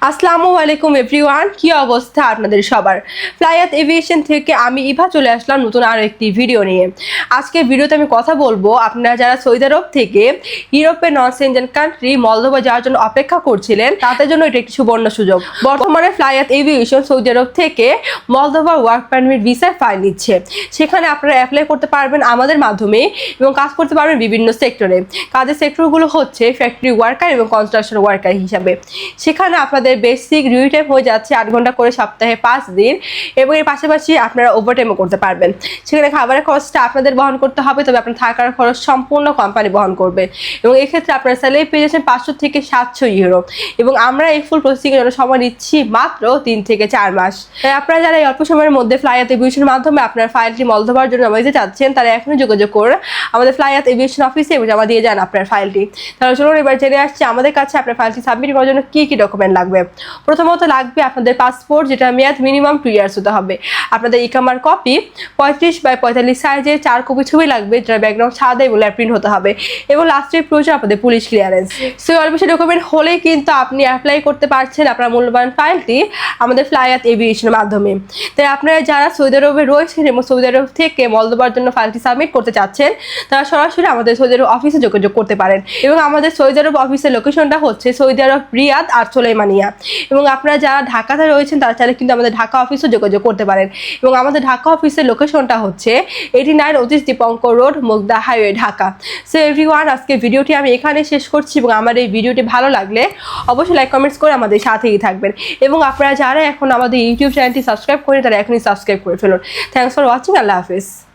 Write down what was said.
আসসালামু আলাইকুম এভরিওয়ান, কি অবস্থা আপনাদের সবার। ফ্লাইয়াত এভিয়েশন থেকে আমি ইভা চলে আসলাম নতুন আরও একটি ভিডিও নিয়ে। আজকে ভিডিওতে আমি কথা বলবো আপনারা যারা সৌদি আরব থেকে ইউরোপের নন সেনজেন কান্ট্রি মলদোভা যাওয়ার জন্য অপেক্ষা করছিলেন, তাদের জন্য এটা একটি সুবর্ণ সুযোগ। বর্তমানে ফ্লাইয়াত এভিয়েশন সৌদি আরব থেকে মলদোভা ওয়ার্ক পারমিট ভিসার ফাইল নিচ্ছে। সেখানে আপনারা অ্যাপ্লাই করতে পারবেন আমাদের মাধ্যমে এবং কাজ করতে পারবেন বিভিন্ন সেক্টরে। কাজের সেক্টরগুলো হচ্ছে ফ্যাক্টরি ওয়ার্কার এবং কনস্ট্রাকশন ওয়ার্কার হিসাবে। সেখানে আপনাদের বেসিক ডিউটি টাইম হয়ে যাচ্ছে 8 ঘন্টা করে সপ্তাহে 5 দিন, এবং এর পাশাপাশি আপনারা ওভারটাইমও করতে পারবেন। সেখানে খাবারের খরচটা আপনাদের বহন করতে হবে, তবে আপনার থাকার খরচ সম্পূর্ণ কোম্পানি বহন করবে। এবং এক্ষেত্রে আপনারা স্যালারি পেয়ে যাচ্ছেন 500 থেকে 700 ইউরো। এবং আমরা এই ফুল প্রসেসিংয়ের জন্য সময় নিচ্ছি মাত্র 3 থেকে 4 মাস। তাই আপনারা যারা এই অল্প সময়ের মধ্যে ফ্লাইয়াত এভিয়েশনের মাধ্যমে আপনার ফাইলটি মলদোভার জন্য জমা দিতে চাচ্ছেন, তারা এখনই যোগাযোগ করে আমাদের ফ্লাইয়াত এভিয়েশন অফিসে এবং জমা দিয়ে যান আপনার ফাইলটি। তাহলে চলুন এবার জেনে আসছি আমাদের কাছে আপনার ফাইলটি সাবমিট করার জন্য কী কী ডকুমেন্ট লাগবে। প্রথমত লাগবে আপনাদের পাসপোর্ট, যেটা মেয়াদ মিনিমাম 2 ইয়ার্স হতে হবে। আপনাদের ইকামার কপি 35x45 সাইজের 4 কপি ছবি লাগবে, যেটা ব্যাকগ্রাউন্ড সাদা এবং প্রিন্ট হতে হবে। এবং লাস্টে প্রয়োজন আপনাদের পুলিশ ক্লিয়ারেন্স। সো অল্প বেশি ডকুমেন্ট হলেই কিন্তু আপনি অ্যাপ্লাই করতে পারছেন আপনার মূল্যবান ফাইলটি আমাদের ফ্লাইয়াত এভিয়েশনের মাধ্যমে। তাই আপনারা যারা সৌদি আরবে রয়েছেন এবং সৌদি আরব থেকে মলদোভার জন্য ফাইলটি সাবমিট করতে চাচ্ছেন, তারা সরাসরি আমাদের সৌদি আরব অফিসে যোগাযোগ করতে পারেন। এবং আমাদের সৌদি আরব অফিসের লোকেশনটা হচ্ছে সৌদি আরব রিয়াদ আর সুলাইমানিয়া। এবং আপনারা যারা ঢাকাতে রয়েছেন তারা চাইলে কিন্তু আমাদের ঢাকা অফিসে যোগাযোগ করতে পারেন। এবং আমাদের ঢাকা অফিসের লোকেশনটা হচ্ছে 89 Atish Dipankar road, Mugda highway, Dhaka. So everyone, আজকে ভিডিওটি আমি এখানে শেষ করছি। এবং আমার এই ভিডিওটি ভালো লাগলে অবশ্যই লাইক কমেন্টস করে আমাদের সাথেই থাকবেন। এবং আপনারা যারা এখন আমাদের ইউটিউব চ্যানেলটি সাবস্ক্রাইব করেন, তারা এখনই সাবস্ক্রাইব করে ফেলুন। Thanks for watching. Allah Hafiz.